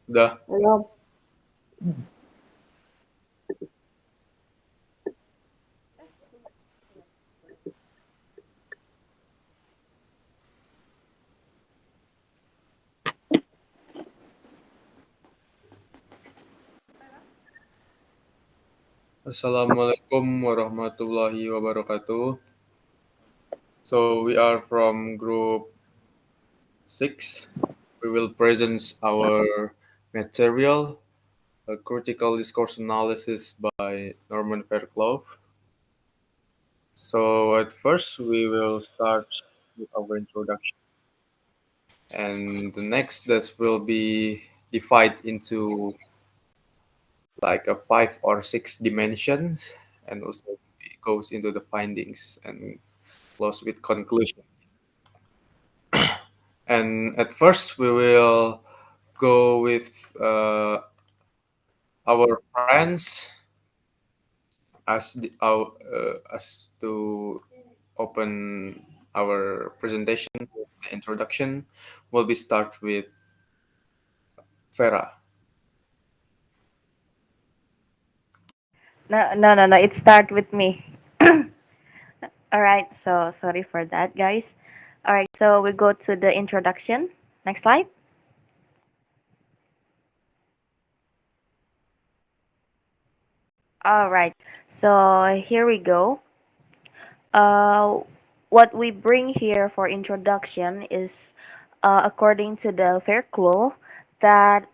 Udah. Belum. Assalamualaikum warahmatullahi wabarakatuh. So we are from group 6. We will present our material, a critical discourse analysis by Norman Fairclough. So at first we will start with our introduction, and the next that will be divided into like a 5 or 6 dimensions, and also it goes into the findings and close with conclusion. And at first, we will go with our friends as to open our presentation. The introduction will be start with Vera. No, no, no, no. It start with me. All right. So sorry for that, guys. All right. So we go to the introduction. Next slide. All right. So here we go. Uh, what we bring here for introduction is, according to the Fairclough, that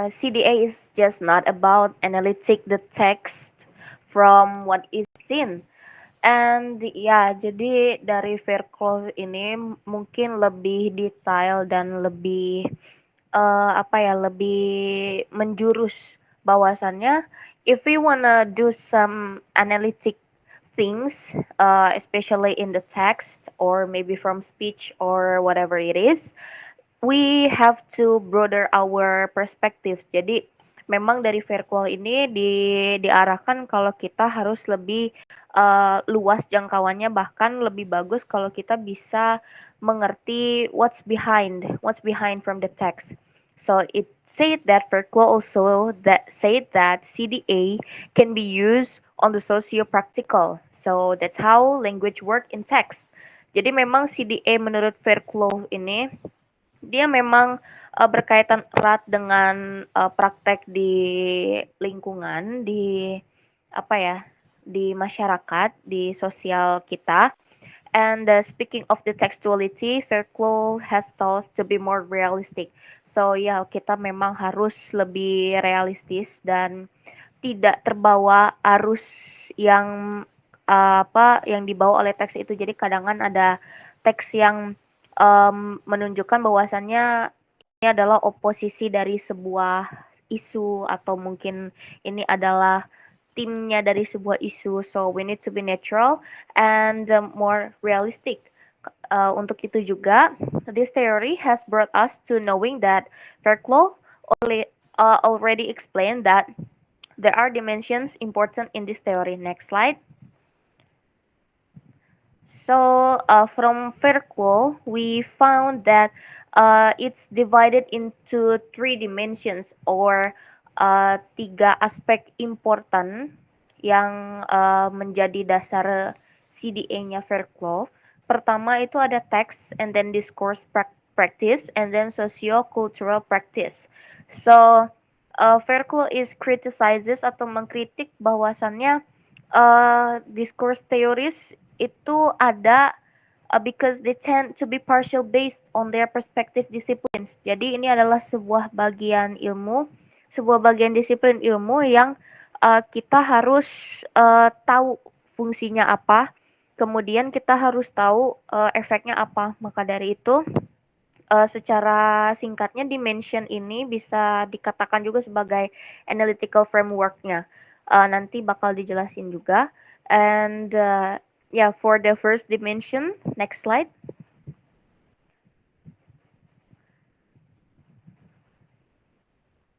CDA is just not about analytic the text from what is seen. And ya, jadi dari Fairclough ini mungkin lebih detail dan lebih apa ya, lebih menjurus bahwasannya if we wanna do some analytic things, especially in the text or maybe from speech or whatever it is, we have to broaden our perspective. Jadi memang dari Fairclough ini diarahkan kalau kita harus lebih luas jangkauannya, bahkan lebih bagus kalau kita bisa mengerti what's behind from the text. So it said that Fairclough also that said that CDA can be used on the socio-practical. So that's how language work in text. Jadi memang CDA menurut Fairclough ini dia memang berkaitan erat dengan praktek di lingkungan, di apa ya, di masyarakat, di sosial kita. And speaking of the textuality, Fairclough has thought to be more realistic. So ya, kita memang harus lebih realistis dan tidak terbawa arus yang apa yang dibawa oleh teks itu. Jadi kadang ada teks yang menunjukkan bahwasannya ini adalah oposisi dari sebuah isu atau mungkin ini adalah timnya dari sebuah isu. So we need to be natural and more realistic. Untuk itu juga, this theory has brought us to knowing that Fairclough already explained that there are dimensions important in this theory. Next slide. So from Fairclough, we found that it's divided into 3 dimensions or tiga aspek important yang menjadi dasar CDA-nya Fairclough. Pertama itu ada text, and then discourse practice, and then socio-cultural practice. So Fairclough is criticizes atau mengkritik bahwasannya discourse theories itu ada because they tend to be partial based on their perspective disciplines. Jadi ini adalah sebuah bagian disiplin ilmu yang kita harus tahu fungsinya apa, kemudian kita harus tahu efeknya apa. Maka dari itu, secara singkatnya dimension ini bisa dikatakan juga sebagai analytical framework-nya. Nanti bakal dijelasin juga. And yeah, for the first dimension, next slide.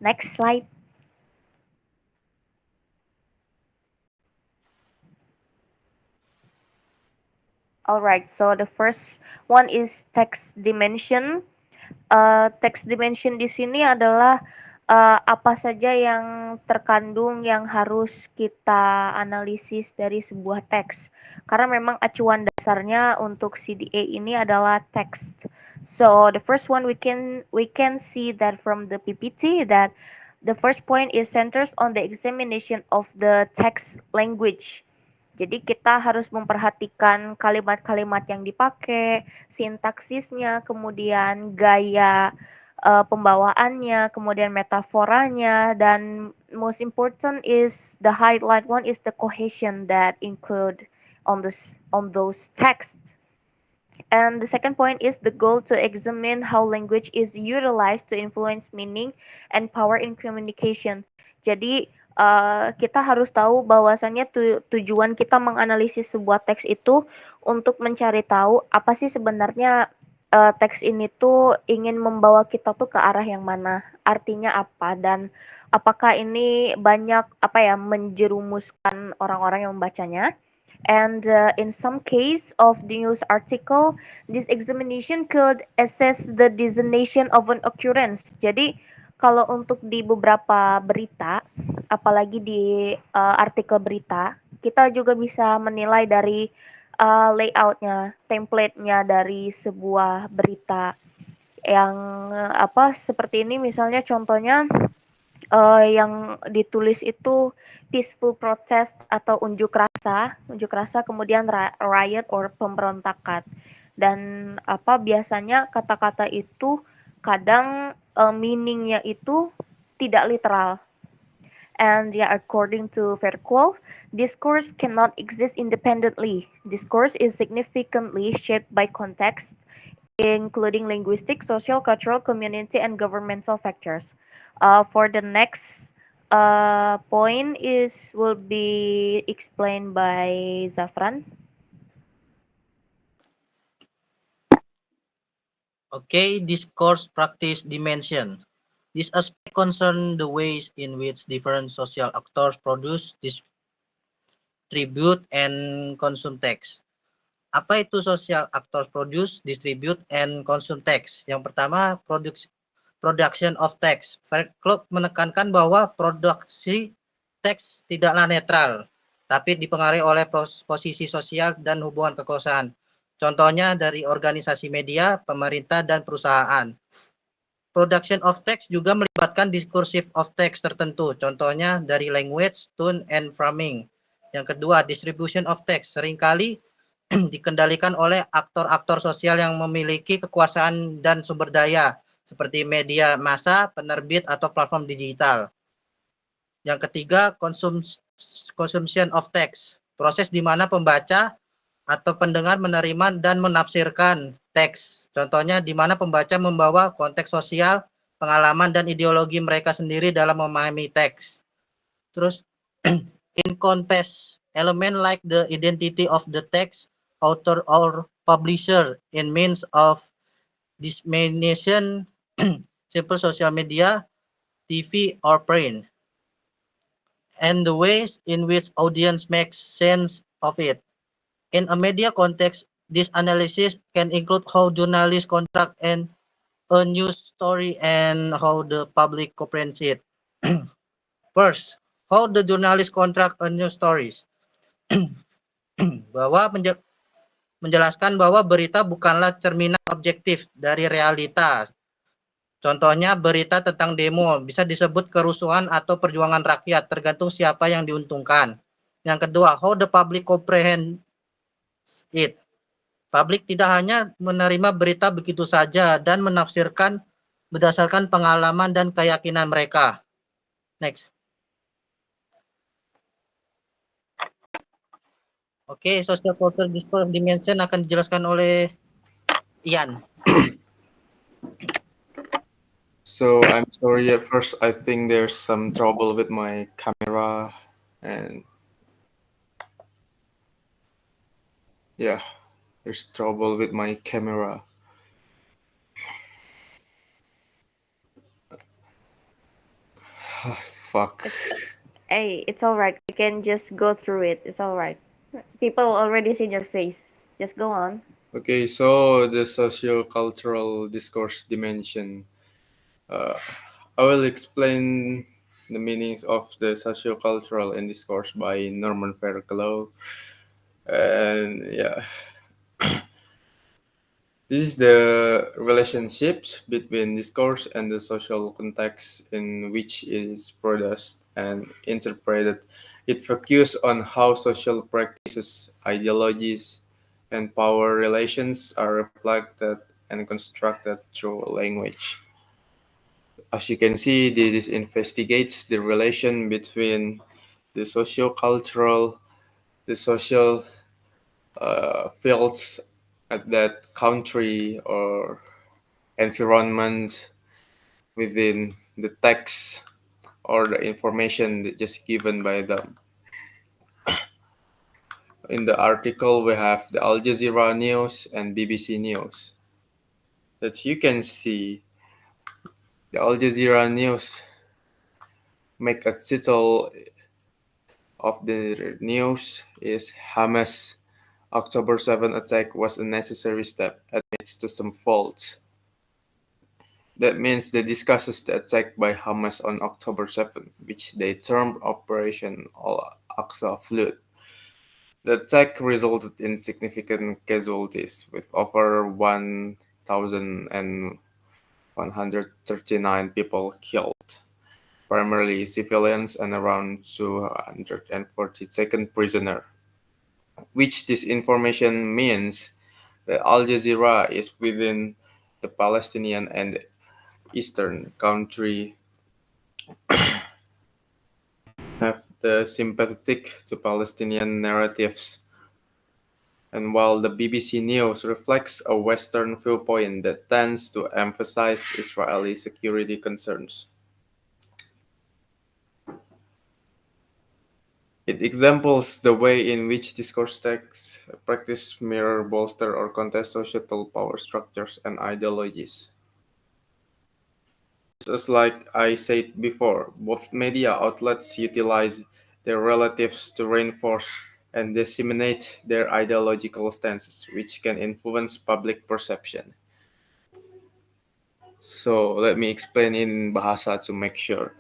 Next slide. All right, so the first one is text dimension. Text dimension di sini adalah apa saja yang terkandung yang harus kita analisis dari sebuah teks. Karena memang acuan dasarnya untuk CDA ini adalah text. So the first one we can see that from the PPT that the first point is centers on the examination of the text language. Jadi kita harus memperhatikan kalimat-kalimat yang dipakai, sintaksisnya, kemudian gaya pembawaannya, kemudian metaforanya, dan most important is the highlight one is the cohesion that include on those texts. And the second point is the goal to examine how language is utilized to influence meaning and power in communication. Jadi kita harus tahu bahwasannya tujuan kita menganalisis sebuah teks itu untuk mencari tahu apa sih sebenarnya teks ini tuh ingin membawa kita tuh ke arah yang mana, artinya apa, dan apakah ini banyak apa ya menjerumuskan orang-orang yang membacanya. And in some case of the news article, this examination could assess the designation of an occurrence. Jadi kalau untuk di beberapa berita, apalagi di artikel berita, kita juga bisa menilai dari layoutnya, template-nya dari sebuah berita yang apa seperti ini. Misalnya contohnya yang ditulis itu peaceful protest atau unjuk rasa kemudian riot or pemberontakan. Dan apa biasanya kata-kata itu kadang meaningnya itu tidak literal. And yeah, according to Fairclough, discourse cannot exist independently. Discourse is significantly shaped by context, including linguistic, social, cultural, community, and governmental factors. For the next point is will be explained by Zafran. Okay, discourse practice dimension. This aspect concerns the ways in which different social actors produce, distribute, and consume text. Apa itu social actors produce, distribute, and consume text? Yang pertama, production of text. Verkloog menekankan bahwa produksi teks tidaklah netral, tapi dipengaruhi oleh posisi sosial dan hubungan kekuasaan. Contohnya dari organisasi media, pemerintah, dan perusahaan. Production of text juga melibatkan discursive of text tertentu, contohnya dari language, tone, and framing. Yang kedua, distribution of text seringkali dikendalikan oleh aktor-aktor sosial yang memiliki kekuasaan dan sumber daya, seperti media massa, penerbit, atau platform digital. Yang ketiga, consumption of text, proses di mana pembaca atau pendengar menerima dan menafsirkan teks. Contohnya di mana pembaca membawa konteks sosial, pengalaman, dan ideologi mereka sendiri dalam memahami teks. Terus, encompass element like the identity of the text, author or publisher in means of dissemination, simple social media, TV, or print, and the ways in which audience makes sense of it. In a media context, this analysis can include how journalists contract and a news story and how the public comprehends it. First, how the journalist contract a news stories. Bahwa menjelaskan bahwa berita bukanlah cerminan objektif dari realitas. Contohnya berita tentang demo bisa disebut kerusuhan atau perjuangan rakyat, tergantung siapa yang diuntungkan. Yang kedua, how the public comprehend it. Publik tidak hanya menerima berita begitu saja dan menafsirkan berdasarkan pengalaman dan keyakinan mereka. Next. Oke, social culture discourse dimension akan dijelaskan oleh Ian. So I'm sorry at first, I think there's some trouble with my camera and yeah, there's trouble with my camera. Fuck. Hey, it's all right. You can just go through it. It's all right. People already see your face. Just go on. Okay, so the socio-cultural discourse dimension. I will explain the meanings of the socio-cultural in discourse by Norman Fairclough. And yeah, this is the relationships between discourse and the social context in which it is produced and interpreted. It focuses on how social practices, ideologies, and power relations are reflected and constructed through language. As you can see, this investigates the relation between the socio-cultural, the social fields at that country or environment within the text or the information that just given by them. In the article, we have the Al Jazeera News and BBC News. That you can see the Al Jazeera News make a title of the news is Hamas October 7 attack was a necessary step admits to some faults. That means they discusses the attack by Hamas on October 7, which they termed Operation Al-Aqsa Flood. The attack resulted in significant casualties, with over 1,139 people killed, primarily civilians, and around 240 taken prisoner. Which this information means that Al Jazeera is within the Palestinian and Eastern country have the sympathetic to Palestinian narratives. And while the BBC News reflects a Western viewpoint that tends to emphasize Israeli security concerns. It examples the way in which discourse texts practice mirror, bolster, or contest societal power structures and ideologies. Just like I said before, both media outlets utilize their relatives to reinforce and disseminate their ideological stances, which can influence public perception. So, let me explain in bahasa to make sure.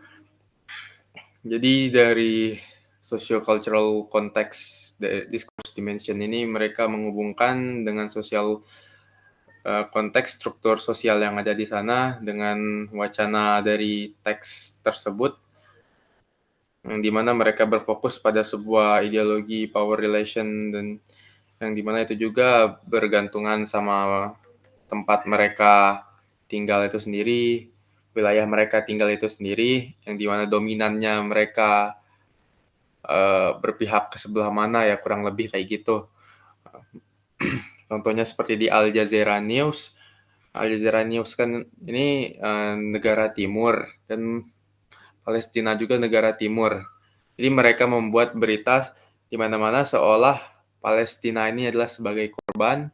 Jadi dari socio-cultural konteks discourse dimension ini mereka menghubungkan dengan konteks struktur sosial yang ada di sana dengan wacana dari teks tersebut yang dimana mereka berfokus pada sebuah ideologi power relation dan yang dimana itu juga bergantungan sama tempat mereka tinggal itu sendiri, wilayah mereka tinggal itu sendiri, yang dimana dominannya mereka berpihak ke sebelah mana ya kurang lebih kayak gitu. Contohnya seperti di Al Jazeera News. Al Jazeera News kan ini negara timur dan Palestina juga negara timur. Jadi mereka membuat berita di mana-mana seolah Palestina ini adalah sebagai korban.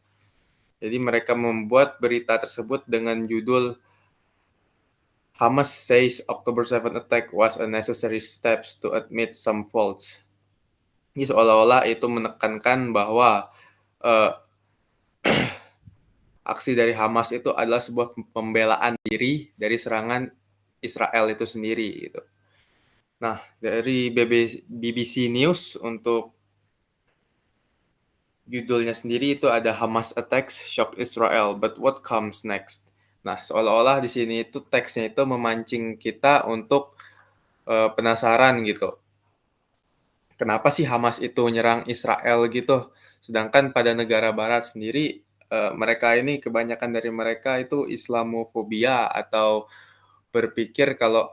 Jadi mereka membuat berita tersebut dengan judul Hamas says October 7 attack was a necessary steps to admit some faults. Jadi seolah-olah itu menekankan bahwa aksi dari Hamas itu adalah sebuah pembelaan diri dari serangan Israel itu sendiri gitu. Nah, dari BBC News untuk judulnya sendiri itu ada Hamas attacks shock Israel, but what comes next? Nah, seolah-olah di sini itu teksnya itu memancing kita untuk penasaran gitu. Kenapa sih Hamas itu nyerang Israel gitu? Sedangkan pada negara barat sendiri mereka ini kebanyakan dari mereka itu Islamofobia atau berpikir kalau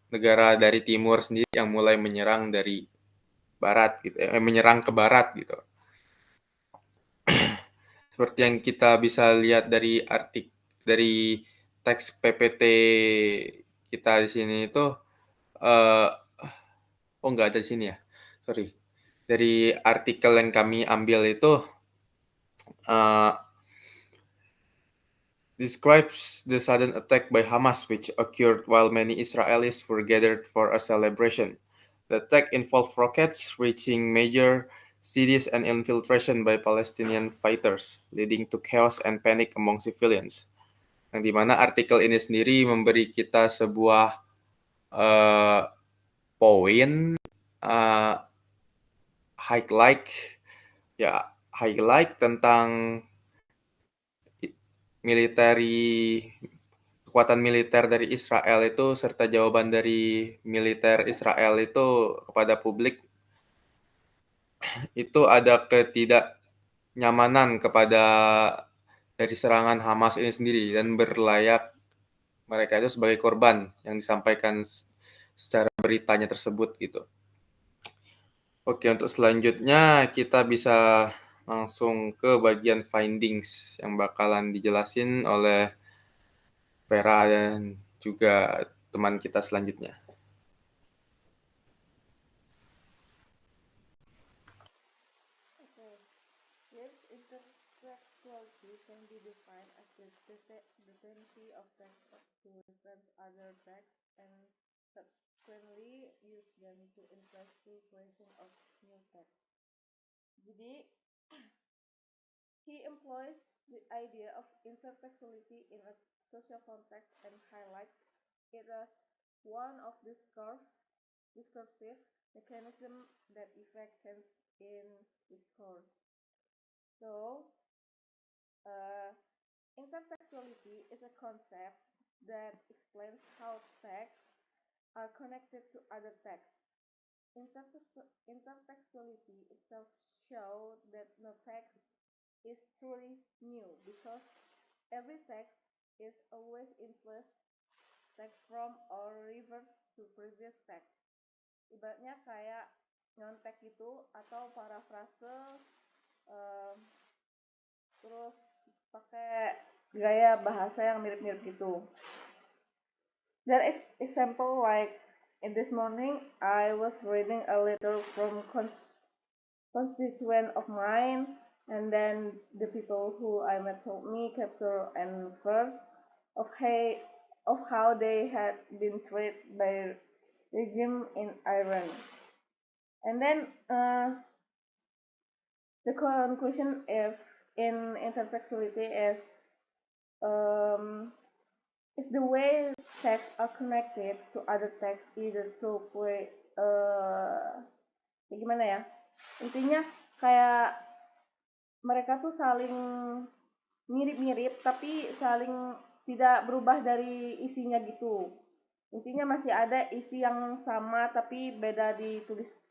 negara dari timur sendiri yang mulai menyerang dari barat gitu, menyerang ke barat gitu. Seperti yang kita bisa lihat dari dari teks PPT kita di sini itu, oh nggak ada di sini ya, sorry. Dari artikel yang kami ambil itu describes the sudden attack by Hamas, which occurred while many Israelis were gathered for a celebration. The attack involved rockets reaching major cities and infiltration by Palestinian fighters, leading to chaos and panic among civilians. Yang dimana artikel ini sendiri memberi kita sebuah poin highlight tentang kekuatan militer dari Israel itu serta jawaban dari militer Israel itu kepada publik itu ada ketidaknyamanan dari serangan Hamas ini sendiri dan berlayak mereka itu sebagai korban yang disampaikan secara beritanya tersebut gitu. Oke, untuk selanjutnya kita bisa langsung ke bagian findings yang bakalan dijelasin oleh Vera dan juga teman kita selanjutnya. Yes, intertextuality can be defined as the tendency of text to reference other texts and subsequently use them to influence the creation of new text. Jadi, he employs the idea of intertextuality in a social context and highlights it as one of the discursive mechanisms that effect tense in discourse. So, intertextuality is a concept that explains how texts are connected to other texts. Intertextuality itself shows that no text is truly new because every text is always influenced text from or reverse to previous text. Ibaratnya kayak nyontek gitu atau parafrase terus pakai gaya bahasa yang mirip-mirip gitu. There is example like in this morning I was reading a letter from constituent of mine, and then the people who I met told me chapter and verse of how they had been treated by regime in Iran. And then the conclusion if in intertextuality is the way texts are connected to other texts either through gimana ya, intinya kayak mereka tuh saling mirip-mirip tapi saling tidak berubah dari isinya gitu. Intinya masih ada isi yang sama tapi beda di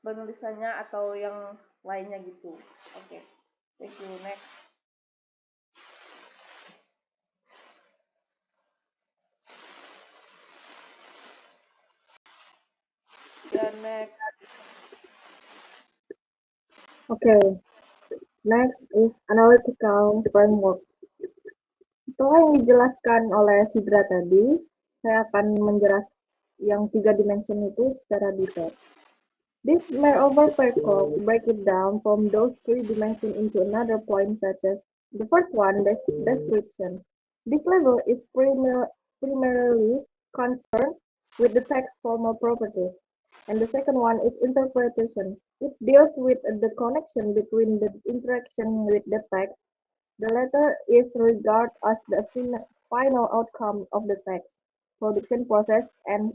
penulisannya atau yang lainnya gitu. Oke. Thank you. Next. Yeah, next. Okay, next is analytical framework. Setelah yang dijelaskan oleh Sidra tadi, saya akan menjelaskan yang 3 dimension itu secara detail. This moreover Perkov break it down from those 3 dimensions into another point such as the first one, description. This level is primarily concerned with the text formal properties. And the second one is interpretation. It deals with the connection between the interaction with the text. The latter is regarded as the final outcome of the text production process and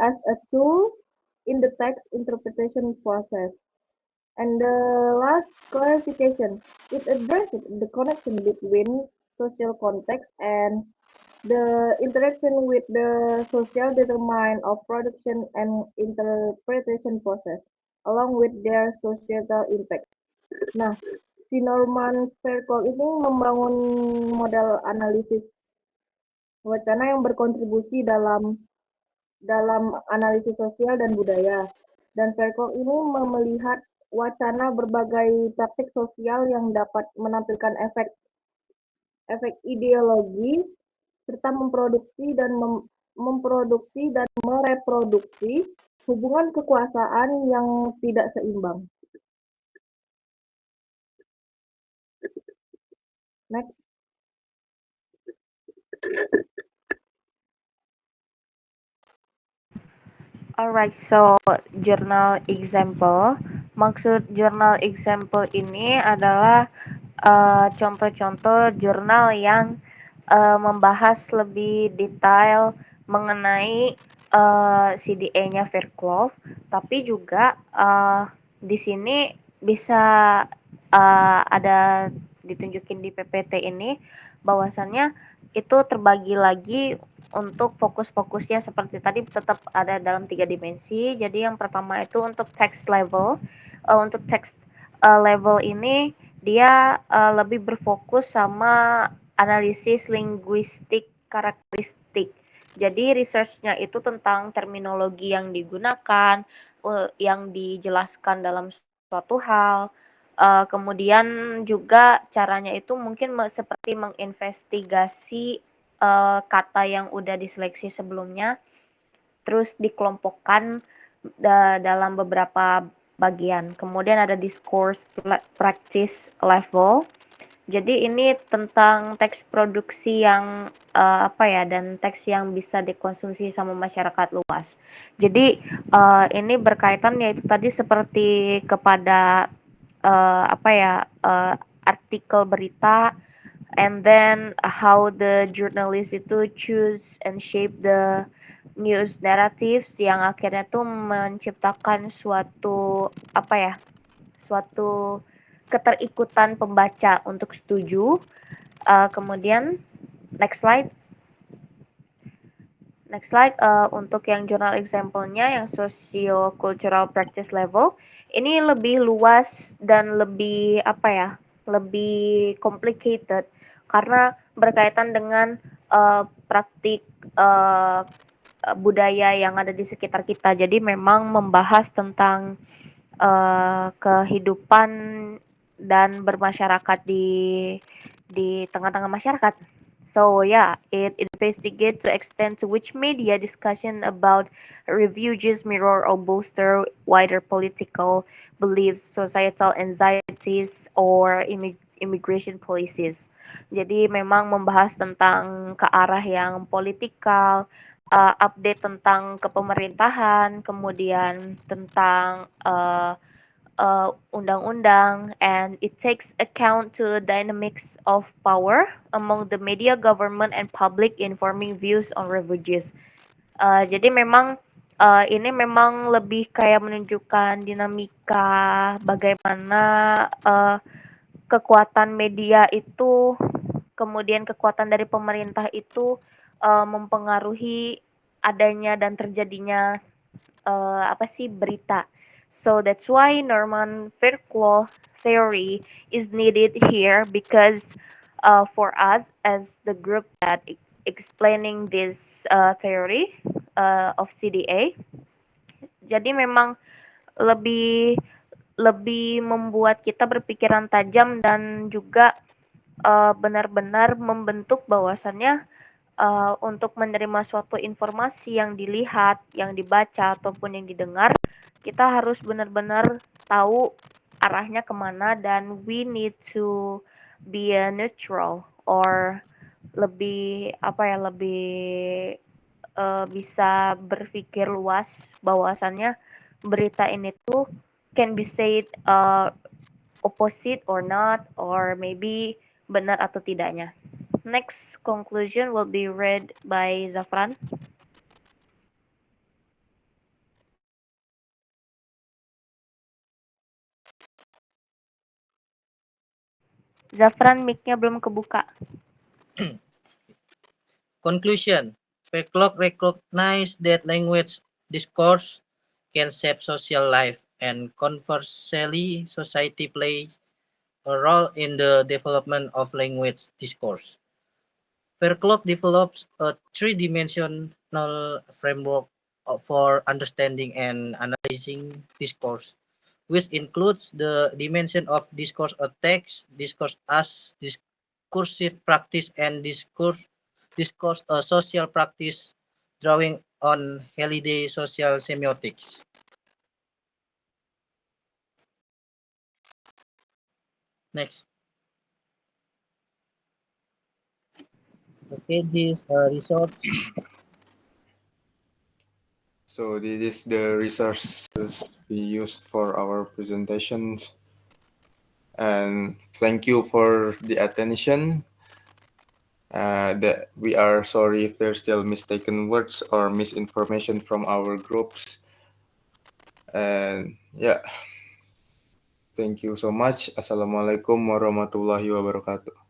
as a tool in the text interpretation process. And the last clarification, it addresses the connection between social context and the interaction with the social determinant of production and interpretation process, along with their societal impact. Nah, si Norman Fairclough ini membangun model analisis wacana yang berkontribusi dalam analisis sosial dan budaya. Dan Fairclough ini melihat wacana berbagai praktik sosial yang dapat menampilkan efek ideologi serta memproduksi dan mereproduksi hubungan kekuasaan yang tidak seimbang. Next. Alright, so journal example. Maksud jurnal example ini adalah contoh-contoh jurnal yang membahas lebih detail mengenai CDA-nya Fairclough, tapi juga di sini bisa ada ditunjukin di PPT ini bahwasannya itu terbagi lagi untuk fokus-fokusnya seperti tadi tetap ada dalam 3 dimensi. Jadi yang pertama itu untuk text level. Untuk text level ini dia lebih berfokus sama analisis linguistik karakteristik. Jadi research-nya itu tentang terminologi yang digunakan, yang dijelaskan dalam suatu hal. Kemudian juga caranya itu mungkin seperti menginvestigasi kata yang udah diseleksi sebelumnya, terus dikelompokkan dalam beberapa bagian. Kemudian ada discourse practice level. Jadi ini tentang teks produksi yang dan teks yang bisa dikonsumsi sama masyarakat luas. Jadi ini berkaitan yaitu tadi seperti kepada artikel berita, and then how the journalist itu choose and shape the news narratives yang akhirnya tuh menciptakan suatu keterikutan pembaca untuk setuju. Kemudian next slide. Untuk yang jurnal example-nya yang socio-cultural practice level, ini lebih luas dan lebih lebih complicated karena berkaitan dengan praktik budaya yang ada di sekitar kita. Jadi memang membahas tentang kehidupan dan bermasyarakat di tengah-tengah masyarakat. So yeah, it investigates to extend to which media discussion about refugees mirror or bolster wider political beliefs, societal anxieties, or immigration policies. Jadi memang membahas tentang ke arah yang politikal, update tentang kepemerintahan, kemudian tentang undang-undang, and it takes account to the dynamics of power among the media, government, and public informing views on refugees. Jadi memang ini memang lebih kayak menunjukkan dinamika bagaimana kekuatan media itu, kemudian kekuatan dari pemerintah itu mempengaruhi adanya dan terjadinya berita. So that's why Norman Fairclough theory is needed here, because for us as the group that explaining this theory of CDA, jadi memang lebih lebih membuat kita berpikiran tajam dan juga benar-benar membentuk bahwasannya untuk menerima suatu informasi yang dilihat, yang dibaca, ataupun yang didengar, kita harus benar-benar tahu arahnya kemana, dan we need to be a neutral or lebih bisa berpikir luas bahwasannya berita ini tuh can be said opposite or not, or maybe benar atau tidaknya. Next conclusion will be read by Zafran. Zafran, mic-nya belum kebuka. Conclusion. Fairclough recognized that language discourse can shape social life, and conversely, society plays a role in the development of language discourse. Fairclough develops a three-dimensional framework for understanding and analyzing discourse, which includes the dimension of discourse as text, discourse as discursive practice, and discourse a social practice drawing on Halliday social semiotics. Next. Okay, this resource. So this is the resources we used for our presentations. And thank you for the attention. That we are sorry if there's still mistaken words or misinformation from our groups. And yeah, thank you so much. Assalamualaikum warahmatullahi wabarakatuh.